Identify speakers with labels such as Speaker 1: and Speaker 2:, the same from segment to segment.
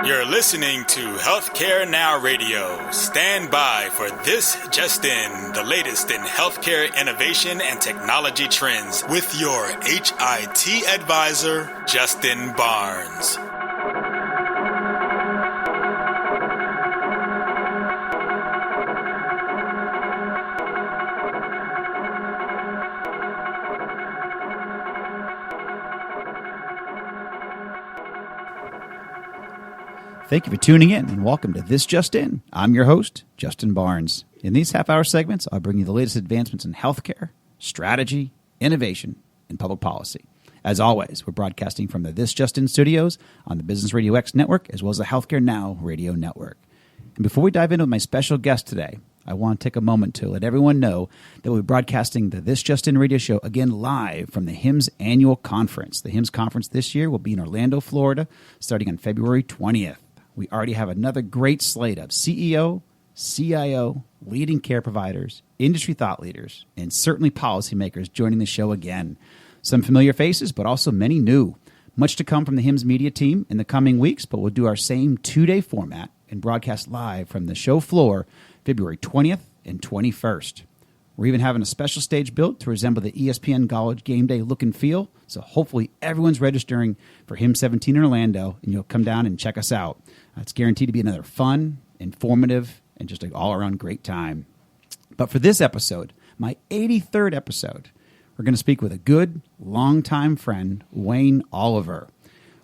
Speaker 1: You're listening to Healthcare Now Radio. Stand by for This Just In, the latest in healthcare innovation and technology trends with your HIT advisor, Justin Barnes.
Speaker 2: Thank you for tuning in and welcome to This Just In. I'm your host, Justin Barnes. In these half-hour segments, I'll bring you the latest advancements in healthcare, strategy, innovation, and public policy. As always, we're broadcasting from the This Just In studios on the Business Radio X network as well as the Healthcare Now radio network. And before we dive into my special guest today, I want to take a moment to let everyone know that we'll be broadcasting the This Just In radio show again live from the HIMSS annual conference. The HIMSS conference this year will be in Orlando, Florida, starting on February 20th. We already have another great slate of CEO, CIO, leading care providers, industry thought leaders, and certainly policymakers joining the show again. Some familiar faces, but also many new. Much to come from the HIMSS media team in the coming weeks, but we'll do our same two-day format and broadcast live from the show floor February 20th and 21st. We're even having a special stage built to resemble the ESPN College game day look and feel, so hopefully everyone's registering for HIMSS 17 in Orlando, and you'll come down and check us out. It's guaranteed to be another fun, informative, and just an all-around great time. But for this episode, my 83rd episode, we're going to speak with a good, longtime friend, Wayne Oliver.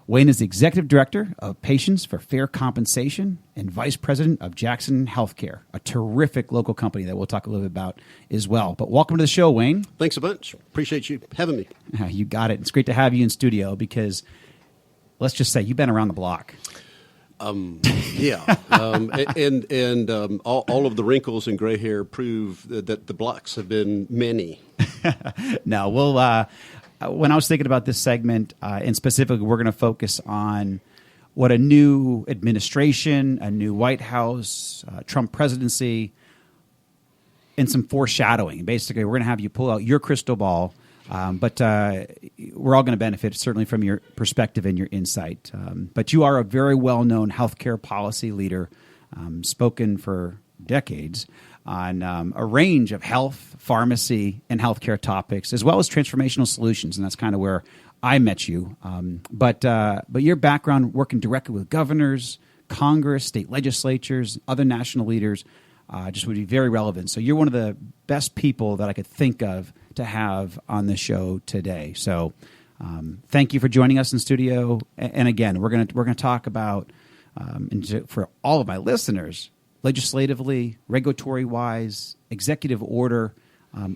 Speaker 2: Wayne is the Executive Director of Patients for Fair Compensation and Vice President of Jackson Healthcare, a terrific local company that we'll talk a little bit about as well. But welcome to the show, Wayne.
Speaker 3: Thanks a bunch. Appreciate you having me.
Speaker 2: You got it. It's great to have you in studio because, let's just say, you've been around the block.
Speaker 3: Yeah, and all of the wrinkles and gray hair prove that the blocks have been many.
Speaker 2: No, when I was thinking about this segment, and specifically, we're going to focus on what a new administration, a new White House, Trump presidency, and some foreshadowing. Basically, we're going to have you pull out your crystal ball. But we're all going to benefit, certainly, from your perspective and your insight. But you are a very well-known healthcare policy leader, spoken for decades on a range of health, pharmacy, and healthcare topics, as well as transformational solutions. And that's kind of where I met you. But your background working directly with governors, Congress, state legislatures, other national leaders just would be very relevant. So you're one of the best people that I could think of to have on the show today. So thank you for joining us in studio. And again, we're going to talk about, and for all of my listeners, legislatively, regulatory wise, executive order,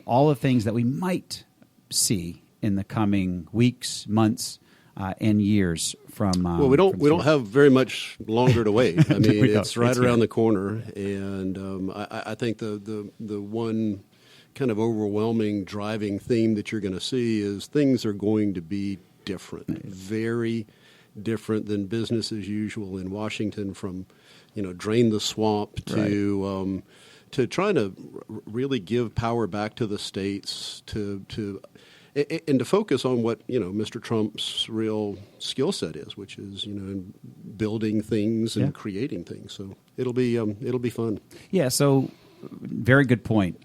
Speaker 2: all the things that we might see in the coming weeks, months, and years from.
Speaker 3: Well, we don't have very much longer to wait. I mean, it's right around the corner, and I think the one kind of overwhelming driving theme that you're going to see is things are going to be different, very different than business as usual in Washington, from drain the swamp to trying to really give power back to the states and to focus on what Mr. Trump's real skill set is, which is in building things and creating things. So it'll be fun.
Speaker 2: Yeah. So very good point.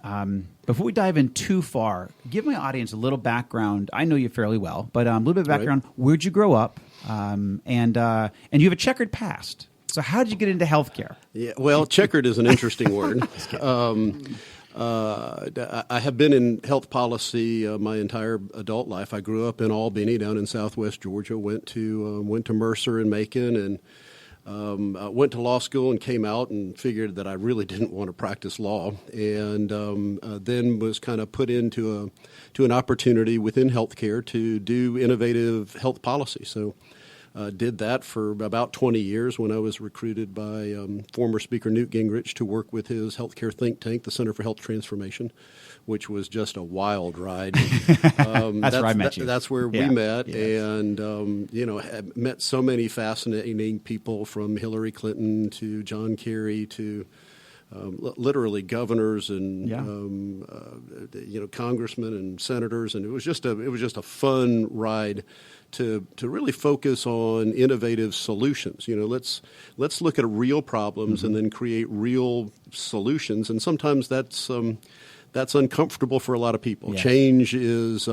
Speaker 2: Before we dive in too far, give my audience a little background. I know you fairly well, but a little bit of background. Right. Where'd you grow up? And you have a checkered past. So how did you get into healthcare?
Speaker 3: Yeah, well, checkered is an interesting word. I have been in health policy my entire adult life. I grew up in Albany, down in Southwest Georgia. Went to Mercer in Macon, and went to law school and came out and figured that I really didn't want to practice law, and then was kind of put into an opportunity within healthcare to do innovative health policy. So did that for about 20 years when I was recruited by former Speaker Newt Gingrich to work with his healthcare think tank, the Center for Health Transformation, which was just a wild ride.
Speaker 2: That's where I met you.
Speaker 3: That's where we met, and have met so many fascinating people, from Hillary Clinton to John Kerry to literally governors and congressmen and senators, and it was just a fun ride to really focus on innovative solutions. Let's look at real problems and then create real solutions. And sometimes that's uncomfortable for a lot of people.
Speaker 2: Yes.
Speaker 3: Change is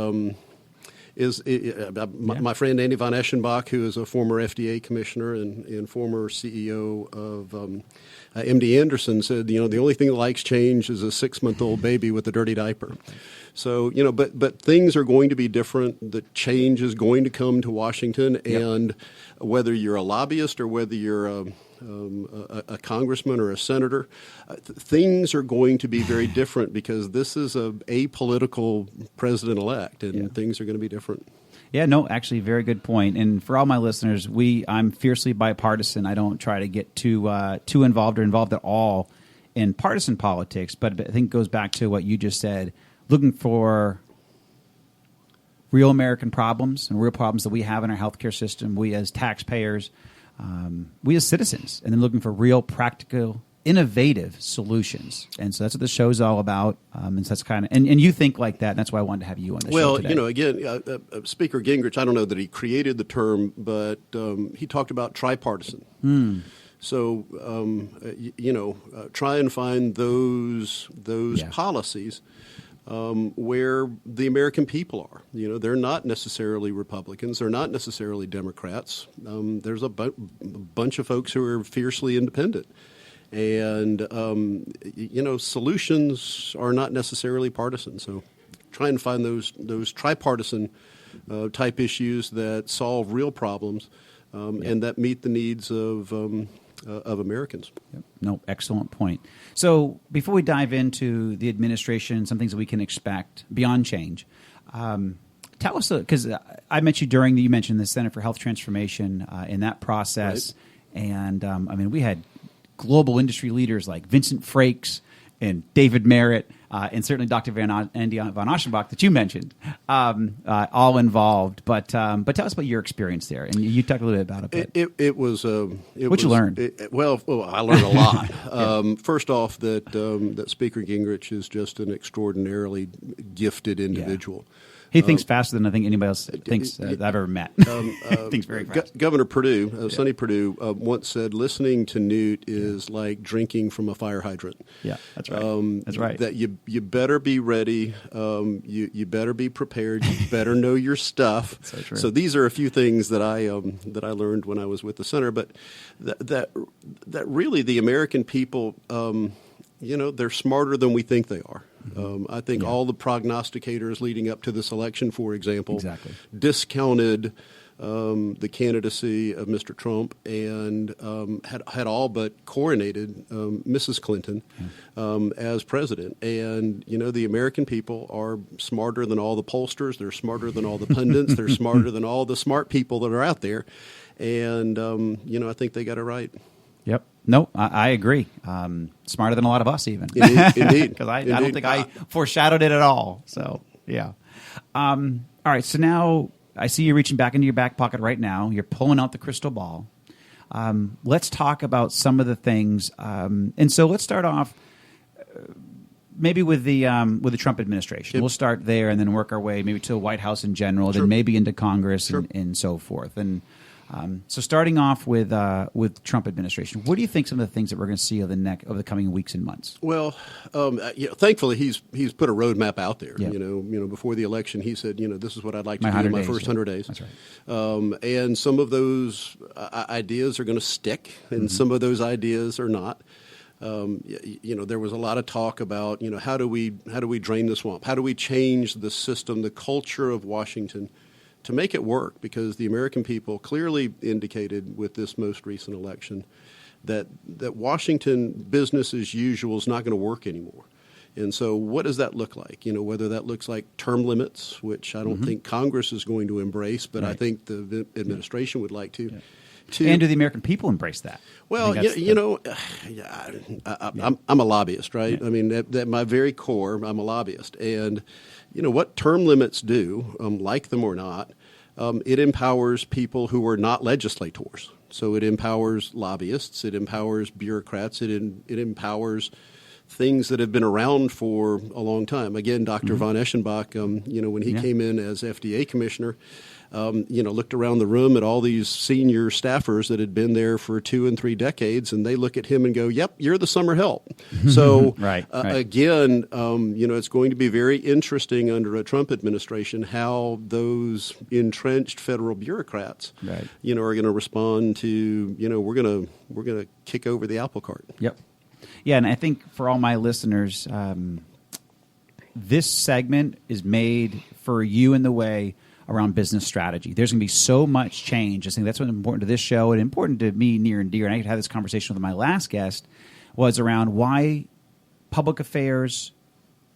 Speaker 3: my friend Andy von Eschenbach, who is a former FDA commissioner and former CEO of MD Anderson, said, the only thing that likes change is a 6-month-old baby with a dirty diaper. So, but things are going to be different. The change is going to come to Washington, and whether you're a lobbyist or whether you're a congressman or a senator, things are going to be very different because this is a apolitical president-elect, and things are going to be different.
Speaker 2: Yeah, no, actually, very good point. And for all my listeners, I'm fiercely bipartisan. I don't try to get too involved or involved at all in partisan politics, but I think it goes back to what you just said, looking for real American problems and real problems that we have in our healthcare system, we as taxpayers, we as citizens, and then looking for real, practical, innovative solutions. And so that's what the show's all about. And so that's kind of, and you think like that, and that's why I wanted to have you on the show today.
Speaker 3: Well, again, Speaker Gingrich, I don't know that he created the term, but he talked about tripartisan. So, try and find those policies where the American people are. They're not necessarily Republicans. They're not necessarily Democrats. There's a bunch of folks who are fiercely independent. And, solutions are not necessarily partisan. So try and find those tripartisan type issues that solve real problems and that meet the needs of Americans.
Speaker 2: Yep. No, excellent point. So before we dive into the administration, some things that we can expect beyond change, tell us, because I met you you mentioned the Center for Health Transformation in that process. Right. And, we had global industry leaders like Vincent Frakes and David Merritt, and certainly Dr. Andy von Eschenbach that you mentioned, all involved. But tell us about your experience there, and you talked a little bit about it.
Speaker 3: It was
Speaker 2: what you learned.
Speaker 3: I learned a lot. First off, that Speaker Gingrich is just an extraordinarily gifted individual.
Speaker 2: He thinks faster than I think anybody else thinks that I've ever met. Thinks very fast.
Speaker 3: Governor Perdue, Sonny Perdue, once said, listening to Newt is like drinking from a fire hydrant.
Speaker 2: Yeah, that's right. That's right.
Speaker 3: That you better be ready. You better be prepared. You better know your stuff.
Speaker 2: So true.
Speaker 3: So these are a few things that I learned when I was with the center. But that really the American people, they're smarter than we think they are. I think all the prognosticators leading up to this election, for example, discounted the candidacy of Mr. Trump and had all but coronated Mrs. Clinton as president. And, the American people are smarter than all the pollsters. They're smarter than all the pundits. They're smarter than all the smart people that are out there. And, I think they got it right.
Speaker 2: Yep. No, I agree. Smarter than a lot of us, even.
Speaker 3: Indeed.
Speaker 2: Because I don't think I foreshadowed it at all. So, yeah. All right. So now I see you reaching back into your back pocket right now. You're pulling out the crystal ball. Let's talk about some of the things. And so let's start off maybe with the Trump administration. Yep. We'll start there and then work our way maybe to the White House in general, then maybe into Congress and so forth. And so starting off with Trump administration, what do you think some of the things that we're going to see over the coming weeks and months?
Speaker 3: Well, thankfully he's put a roadmap out there.
Speaker 2: Yep.
Speaker 3: Before the election, he said, this is what I'd like to do in my first 100 days.
Speaker 2: That's right.
Speaker 3: And some of those ideas are going to stick, and some of those ideas are not. There was a lot of talk about how do we drain the swamp? How do we change the system, the culture of Washington, to make it work, because the American people clearly indicated with this most recent election that Washington business as usual is not going to work anymore. And so what does that look like? Whether that looks like term limits, which I don't think Congress is going to embrace, but I think the administration would like to.
Speaker 2: Yeah. And do the American people embrace that?
Speaker 3: Well, I'm a lobbyist, right? Yeah. I mean, at my very core, I'm a lobbyist. And what term limits do, like them or not, it empowers people who are not legislators. So it empowers lobbyists, it empowers bureaucrats, it empowers things that have been around for a long time. Again, Dr. von Eschenbach, when he came in as FDA commissioner, looked around the room at all these senior staffers that had been there for 2 and 3 decades, and they look at him and go, "Yep, you're the summer help." So
Speaker 2: right.
Speaker 3: Again, it's going to be very interesting under a Trump administration how those entrenched federal bureaucrats, are going to respond to, we're going to kick over the apple cart.
Speaker 2: Yep. Yeah, and I think for all my listeners, this segment is made for you in the way around business strategy. There's going to be so much change. I think that's what's important to this show and important to me near and dear. And I had this conversation with my last guest was around why public affairs,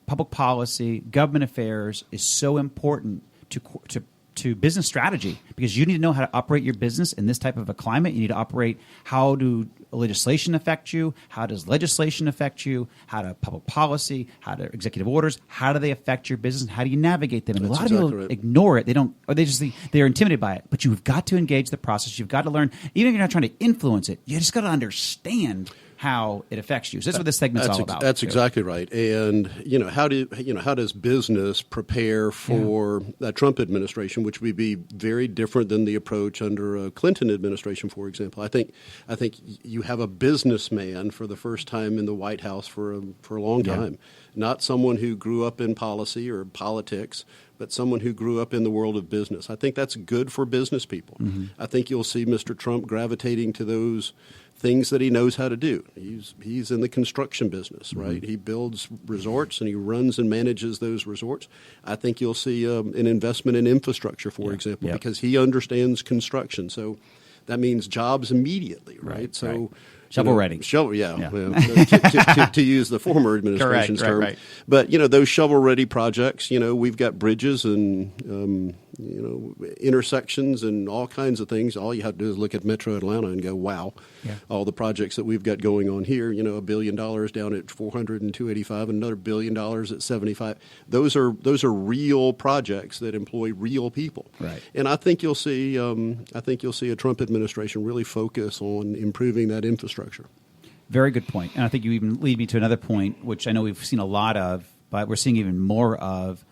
Speaker 2: public policy, government affairs is so important to business strategy, because you need to know how to operate your business in this type of a climate. You need to operate, how do legislation affect you? How does legislation affect you? How do public policy, how do executive orders, how do they affect your business? And how do you navigate them? And a lot of people ignore it. They don't, or they're intimidated by it. But you've got to engage the process. You've got to learn, even if you're not trying to influence it, you just got to understand how it affects you. So that's what this segment's all about.
Speaker 3: That's exactly right. And how does business prepare for a Trump administration, which would be very different than the approach under a Clinton administration, for example. I think you have a businessman for the first time in the White House for a long time, not someone who grew up in policy or politics, but someone who grew up in the world of business. I think that's good for business people. Mm-hmm. I think you'll see Mr. Trump gravitating to those things that he knows how to do. He's in the construction business, right? Mm-hmm. He builds resorts and he runs and manages those resorts. I think you'll see an investment in infrastructure, for example, because he understands construction. So that means jobs immediately, right? So
Speaker 2: shovel ready.
Speaker 3: To use the former administration's term. Right. But, those shovel-ready projects, we've got bridges and, intersections and all kinds of things. All you have to do is look at Metro Atlanta and go, wow, all the projects that we've got going on here, $1 billion down at 400 and 285, and another $1 billion at 75. Those are real projects that employ real people. Right. And I think you'll see a Trump administration really focus on improving that infrastructure.
Speaker 2: Very good point. And I think you even lead me to another point, which I know we've seen a lot of, but we're seeing even more of,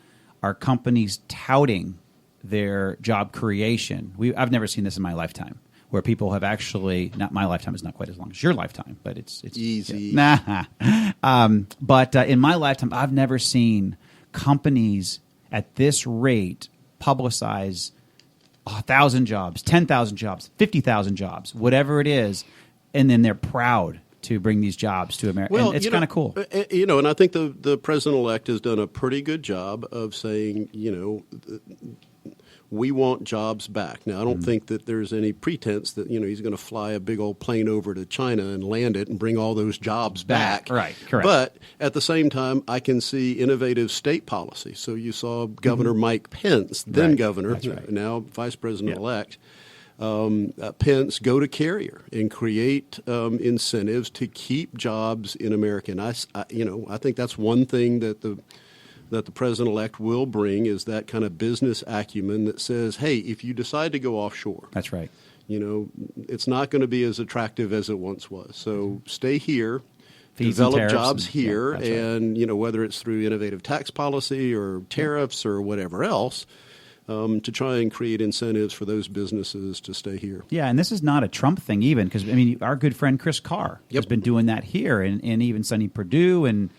Speaker 2: are companies touting their job creation. I've never seen this in my lifetime, where people have actually, not my lifetime is not quite as long as your lifetime, but it's
Speaker 3: easy.
Speaker 2: But in my lifetime, I've never seen companies at this rate publicize 1,000 jobs, 10,000 jobs, 50,000 jobs, whatever it is, and then they're proud to bring these jobs to America. Well, and it's kind of cool.
Speaker 3: And I think the president-elect has done a pretty good job of saying, we want jobs back. Now, I don't think that there's any pretense that, he's going to fly a big old plane over to China and land it and bring all those jobs back.
Speaker 2: Right, correct.
Speaker 3: But at the same time, I can see innovative state policy. So you saw Governor Mike Pence, then governor, now vice president-elect, Pence go to Carrier and create incentives to keep jobs in America. And I think that's one thing that the president-elect will bring, is that kind of business acumen that says, hey, if you decide to go offshore,
Speaker 2: that's right.
Speaker 3: It's not going to be as attractive as it once was. So stay here,
Speaker 2: Fees
Speaker 3: develop jobs here,
Speaker 2: and
Speaker 3: whether it's through innovative tax policy or tariffs or whatever else, to try and create incentives for those businesses to stay here.
Speaker 2: Yeah, and this is not a Trump thing even, because, our good friend Chris Carr has been doing that here, and even Sonny Perdue and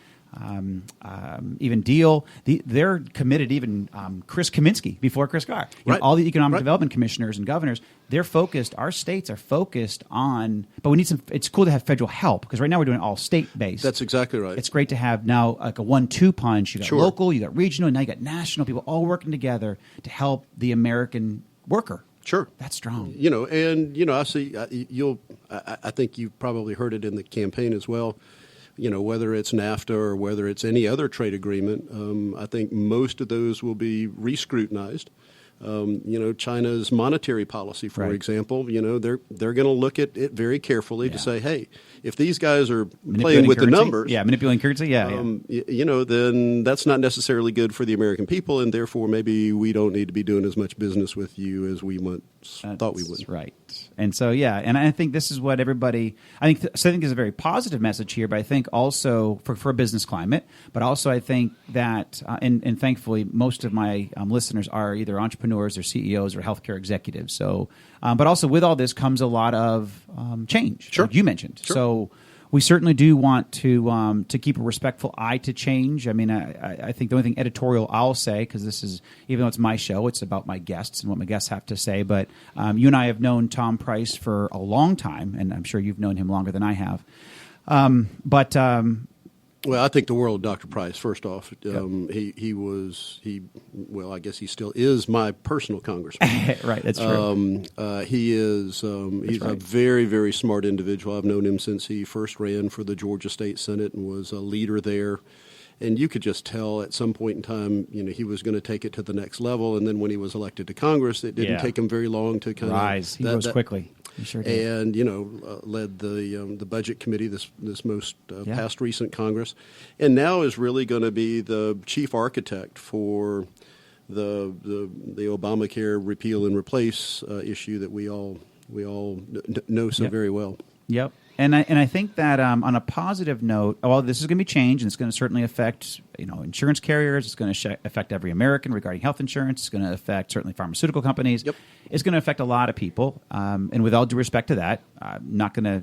Speaker 2: even Deal. They're committed, even Chris Kaminsky before Chris Carr. All the economic development commissioners and governors, they're focused, our states are focused on, but we need it's cool to have federal help, because right now we're doing all state-based.
Speaker 3: That's exactly right.
Speaker 2: It's great to have now like a 1-2 punch. You got local, you got regional, and now you got national, people all working together to help the American worker.
Speaker 3: Sure.
Speaker 2: That's strong.
Speaker 3: I see, I think you've probably heard it in the campaign as well. Whether it's NAFTA or whether it's any other trade agreement, I think most of those will be re-scrutinized. China's monetary policy, for example, they're going to look at it very carefully to say, hey, if these guys are playing with the numbers,
Speaker 2: manipulating currency,
Speaker 3: then that's not necessarily good for the American people, and therefore maybe we don't need to be doing as much business with you as we once thought we would.
Speaker 2: Right. And so, yeah, and I think this is what everybody, I think is a very positive message here, but I think also for a business climate, but also I think that, and thankfully most of my listeners are either entrepreneurs or CEOs or healthcare executives. So, but also with all this comes a lot of change,
Speaker 3: Sure.
Speaker 2: like you mentioned.
Speaker 3: Sure.
Speaker 2: So we certainly do want to keep a respectful eye to change. I mean, I think the only thing editorial I'll say, because this is, even though it's my show, it's about my guests and what my guests have to say. But you and I have known Tom Price for a long time, and I'm sure you've known him longer than I have.
Speaker 3: Well, I think the world of Dr. Price, first off. I guess he still is my personal congressman.
Speaker 2: Right, that's true.
Speaker 3: He's
Speaker 2: right.
Speaker 3: a very, very smart individual. I've known him since he first ran for the Georgia State Senate and was a leader there. And you could just tell at some point in time, he was going to take it to the next level. And then when he was elected to Congress, it didn't take him very long to kind of
Speaker 2: rise. He rose quickly. He sure did.
Speaker 3: And led the budget committee this most past recent Congress, and now is really going to be the chief architect for the Obamacare repeal and replace issue that we all know so very well.
Speaker 2: Yep. And I think that on a positive note, this is going to be changed, and it's going to certainly affect insurance carriers. It's going to affect every American regarding health insurance. It's going to affect certainly pharmaceutical companies.
Speaker 3: Yep.
Speaker 2: It's going to affect a lot of people. And with all due respect to that, I'm not going to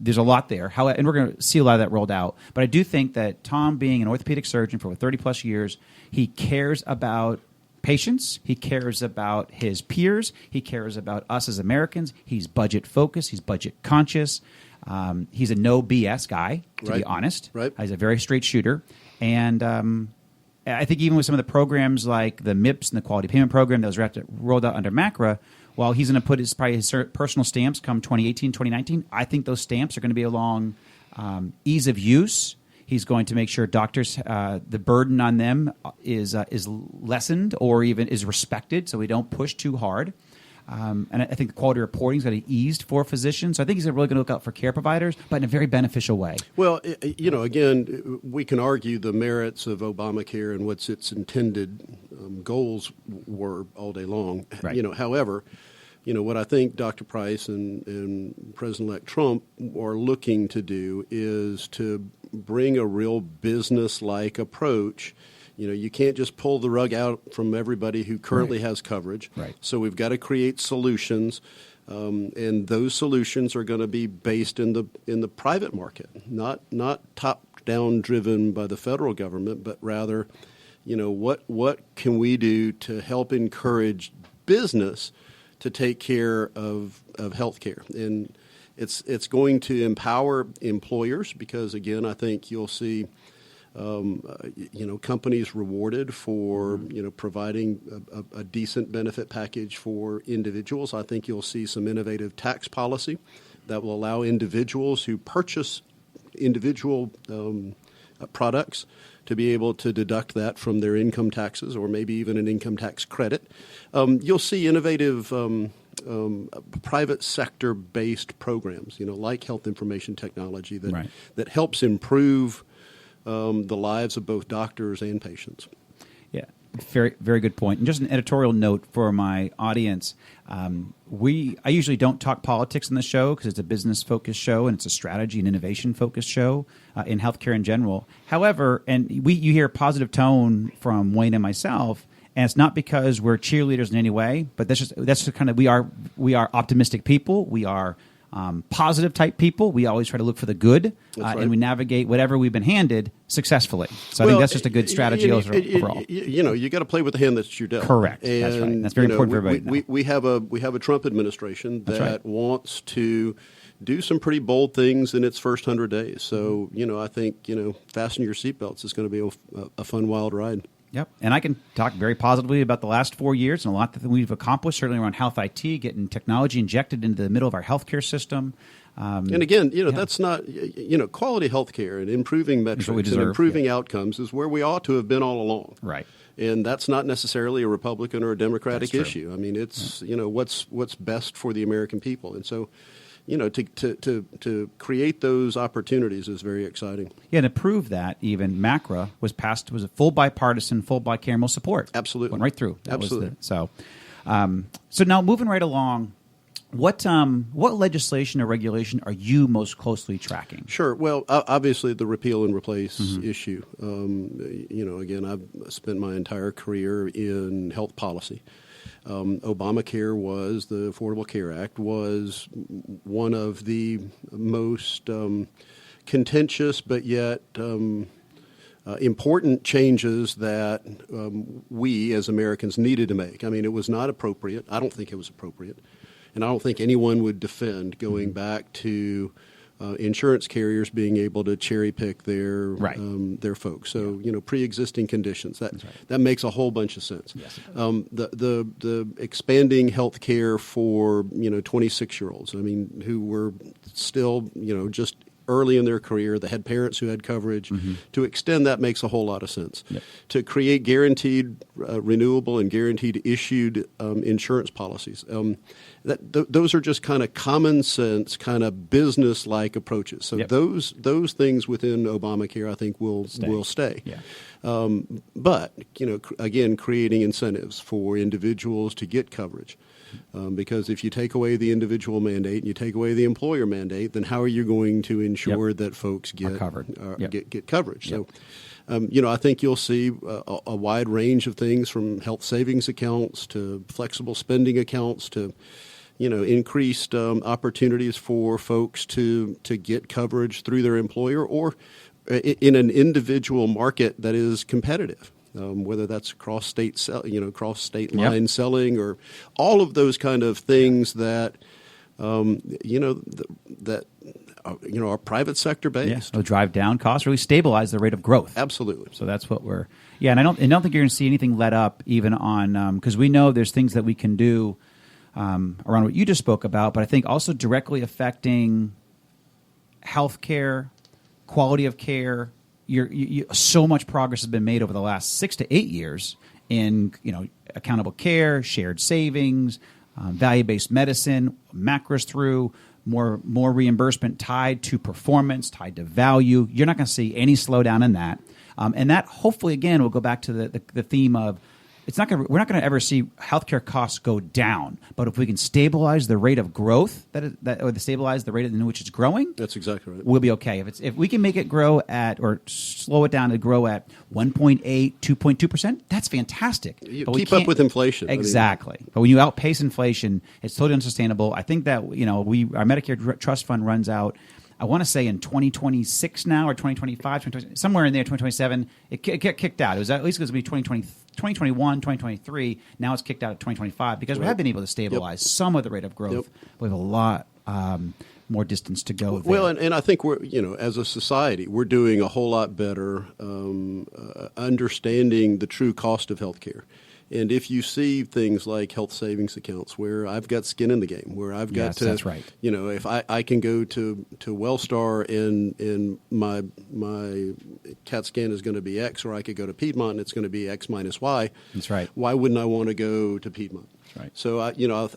Speaker 2: there's a lot there. And we're going to see a lot of that rolled out. But I do think that Tom, being an orthopedic surgeon for 30 plus years, he cares about patients. He cares about his peers. He cares about us as Americans. He's budget focused. He's budget conscious. He's a no BS guy, to be honest.
Speaker 3: Right.
Speaker 2: He's a very straight shooter. And I think even with some of the programs like the MIPS and the Quality Payment Program that was rolled out under MACRA, while he's going to put his personal stamps come 2018, 2019, I think those stamps are going to be along ease of use. He's going to make sure doctors, the burden on them is lessened or even is respected, so we don't push too hard. And I think the quality reporting is going to be eased for physicians. So I think he's really going to look out for care providers, but in a very beneficial way.
Speaker 3: Well, again, we can argue the merits of Obamacare and what's its intended goals were all day long.
Speaker 2: Right.
Speaker 3: However, what I think Dr. Price and President-elect Trump are looking to do is to bring a real business-like approach. You can't just pull the rug out from everybody who currently has coverage.
Speaker 2: Right.
Speaker 3: So we've got to create solutions, and those solutions are going to be based in the private market, not top-down driven by the federal government, but rather, what can we do to help encourage business to take care of healthcare? And it's going to empower employers because, again, I think you'll see companies rewarded for, providing a decent benefit package for individuals. I think you'll see some innovative tax policy that will allow individuals who purchase individual products to be able to deduct that from their income taxes or maybe even an income tax credit. You'll see innovative private sector-based programs, like health information technology that helps improve the lives of both doctors and patients.
Speaker 2: Yeah, very, very good point. And just an editorial note for my audience. I usually don't talk politics on the show because it's a business-focused show and it's a strategy and innovation-focused show in healthcare in general. However, you hear a positive tone from Wayne and myself, and it's not because we're cheerleaders in any way, but that's just kind of we are optimistic people. We are positive type people. We always try to look for the good, and we navigate whatever we've been handed successfully. So I think that's just a good strategy overall.
Speaker 3: You got to play with the hand that's your dealt.
Speaker 2: Correct.
Speaker 3: And,
Speaker 2: that's right. That's very important for everybody.
Speaker 3: We have a Trump administration that wants to do some pretty bold things in its first 100 days. So I think fasten your seatbelts. It's going to be a fun, wild ride.
Speaker 2: Yep. And I can talk very positively about the last 4 years and a lot that we've accomplished, certainly around health IT, getting technology injected into the middle of our healthcare system.
Speaker 3: And again, that's not, quality healthcare and improving metrics and improving outcomes is where we ought to have been all along.
Speaker 2: Right.
Speaker 3: And that's not necessarily a Republican or a Democratic issue. I mean, it's, what's best for the American people. And so, to create those opportunities is very exciting.
Speaker 2: Yeah, and to prove that, even MACRA was passed, was a full bipartisan, full bicameral support.
Speaker 3: Absolutely.
Speaker 2: Went right through.
Speaker 3: Absolutely.
Speaker 2: So now moving right along, what legislation or regulation are you most closely tracking?
Speaker 3: Sure. Well, obviously the repeal and replace issue. Again, I've spent my entire career in health policy. Obamacare was, the Affordable Care Act was one of the most contentious but yet important changes that we as Americans needed to make. I mean, it was not appropriate. I don't think it was appropriate. And I don't think anyone would defend going back to insurance carriers being able to cherry pick their folks. So pre-existing conditions that makes a whole bunch of sense.
Speaker 2: Yes.
Speaker 3: The expanding health care for 26-year-olds. I mean, who were still just early in their career, that had parents who had coverage. To extend that makes a whole lot of sense.
Speaker 2: Yep.
Speaker 3: To create guaranteed renewable and guaranteed issued insurance policies. Those are just kind of common sense, kind of business-like approaches. So those things within Obamacare, I think, will stay.
Speaker 2: Yeah.
Speaker 3: But again, creating incentives for individuals to get coverage. Because if you take away the individual mandate and you take away the employer mandate, then how are you going to ensure that folks get coverage?
Speaker 2: Yep.
Speaker 3: So, I think you'll see a wide range of things, from health savings accounts to flexible spending accounts to increased opportunities for folks to get coverage through their employer or in an individual market that is competitive. Whether that's cross state line selling, or all of those kind of things that that are private sector based.
Speaker 2: Yeah, it'll drive down costs, really stabilize the rate of growth.
Speaker 3: Absolutely.
Speaker 2: So that's what we're and I don't think you're going to see anything let up even on because we know there's things that we can do around what you just spoke about, but I think also directly affecting healthcare, quality of care. So much progress has been made over the last 6 to 8 years in accountable care, shared savings, value-based medicine, macros through more reimbursement tied to performance, tied to value. You're not going to see any slowdown in that, and that hopefully again will go back to the theme of we're not going to ever see healthcare costs go down, but if we can stabilize the rate of growth or stabilize the rate in which it's growing,
Speaker 3: that's exactly right.
Speaker 2: We'll be okay. If we can make it grow at or slow it down to grow at 1.8, 2.2%, that's fantastic.
Speaker 3: You keep up with inflation.
Speaker 2: Exactly. But when you outpace inflation, it's totally unsustainable. I think that our Medicare Trust Fund runs out, I want to say in 2026 now or 2025, somewhere in there, 2027. It got kicked out. It was at least going to be 2021, 2023. Now it's kicked out at 2025 because we have been able to stabilize some of the rate of growth. We have a lot more distance to go there.
Speaker 3: Well, and I think we're, as a society, we're doing a whole lot better understanding the true cost of healthcare. And if you see things like health savings accounts where I've got skin in the game, where I've got to,
Speaker 2: that's right.
Speaker 3: If I can go to Wellstar and my CAT scan is going to be X, or I could go to Piedmont and it's going to be X minus Y.
Speaker 2: That's right.
Speaker 3: Why wouldn't I want to go to Piedmont?
Speaker 2: That's right.
Speaker 3: So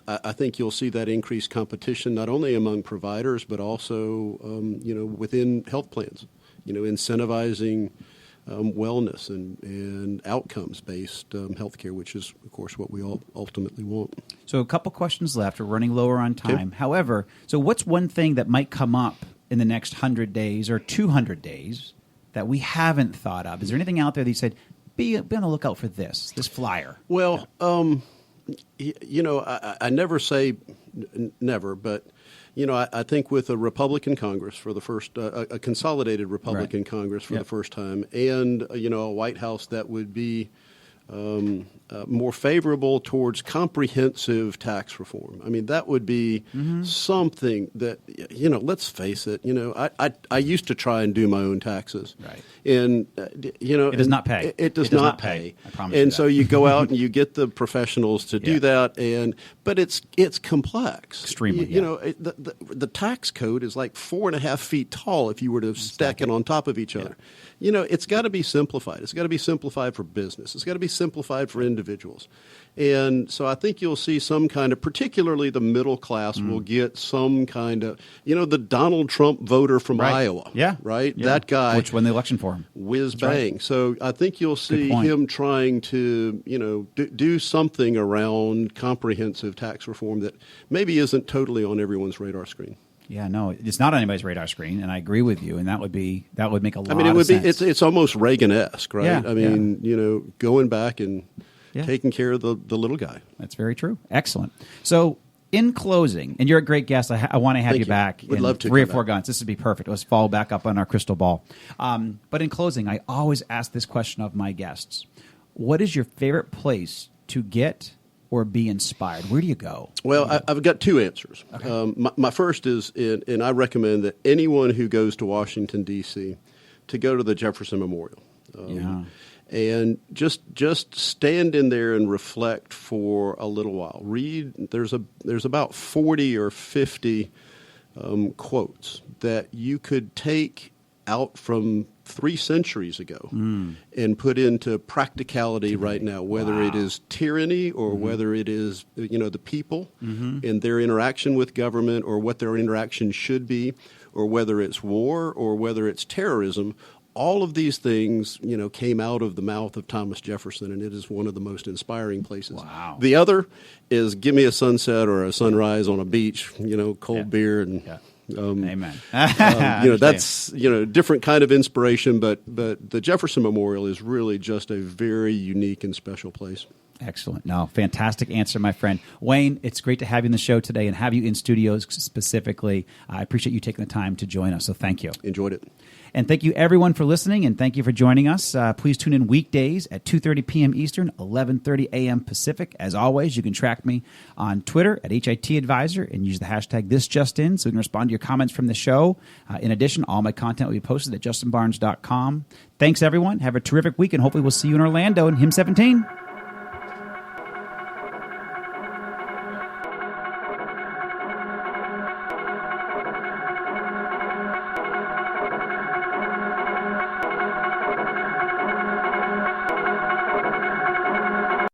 Speaker 3: I think you'll see that increased competition not only among providers but also within health plans. Incentivizing wellness and outcomes-based healthcare, which is, of course, what we all ultimately want.
Speaker 2: So a couple questions left. We're running lower on time.
Speaker 3: Okay.
Speaker 2: However, so what's one thing that might come up in the next 100 days or 200 days that we haven't thought of? Is there anything out there that you said, be on the lookout for this flyer?
Speaker 3: Well, I never say never, but I think with a Republican Congress for the first, a consolidated Republican Congress for the first time, and a White House that would be more favorable towards comprehensive tax reform. I mean, that would be something that, let's face it, I used to try and do my own taxes.
Speaker 2: Right.
Speaker 3: And,
Speaker 2: it does not pay.
Speaker 3: It does not pay.
Speaker 2: I promise you
Speaker 3: and
Speaker 2: that.
Speaker 3: so you go out and you get the professionals to do that, but it's complex.
Speaker 2: Extremely.
Speaker 3: The tax code is like 4.5 feet tall if you were to stack it on top of each other. It's got to be simplified. It's got to be simplified for business. It's got to be simplified for individuals. And so I think you'll see some kind of, particularly the middle class will get some kind of, the Donald Trump voter from Iowa.
Speaker 2: Yeah.
Speaker 3: Right?
Speaker 2: Yeah.
Speaker 3: That guy.
Speaker 2: Which won the election for him.
Speaker 3: Whiz bang. Right. So I think you'll see him trying to, do something around comprehensive tax reform that maybe isn't totally on everyone's radar screen.
Speaker 2: Yeah, no, it's not on anybody's radar screen, and I agree with you. And that would make a lot of sense.
Speaker 3: I mean, it would be. It's almost Reagan-esque, right?
Speaker 2: Yeah,
Speaker 3: I mean, going back and taking care of the little guy.
Speaker 2: That's very true. Excellent. So, in closing, and you're a great guest. I want to have you back
Speaker 3: Would
Speaker 2: in
Speaker 3: love to
Speaker 2: 3 or 4 guns. This would be perfect. Let's follow back up on our crystal ball. But in closing, I always ask this question of my guests: what is your favorite place to get or be inspired? Where do you go?
Speaker 3: Well, I've got 2 answers. Okay. My first is, and I recommend that anyone who goes to Washington, D.C., to go to the Jefferson Memorial. And just stand in there and reflect for a little while. Read. There's about 40 or 50 quotes that you could take out from 3 centuries ago and put into practicality right now, whether it is tyranny or whether it is, the people and their interaction with government or what their interaction should be, or whether it's war or whether it's terrorism. All of these things, came out of the mouth of Thomas Jefferson, and it is one of the most inspiring places.
Speaker 2: Wow.
Speaker 3: The other is give me a sunset or a sunrise on a beach, cold beer and
Speaker 2: amen.
Speaker 3: That's different kind of inspiration, but the Jefferson Memorial is really just a very unique and special place.
Speaker 2: Excellent. No, fantastic answer, my friend. Wayne, it's great to have you in the show today and have you in studios specifically. I appreciate you taking the time to join us, so thank you.
Speaker 3: Enjoyed it.
Speaker 2: And thank you, everyone, for listening, and thank you for joining us. Please tune in weekdays at 2:30 p.m. Eastern, 11:30 a.m. Pacific. As always, you can track me on Twitter at HIT Advisor and use the hashtag ThisJustIn so we can respond to your comments from the show. In addition, all my content will be posted at justinbarnes.com. Thanks, everyone. Have a terrific week, and hopefully we'll see you in Orlando in HIM 17.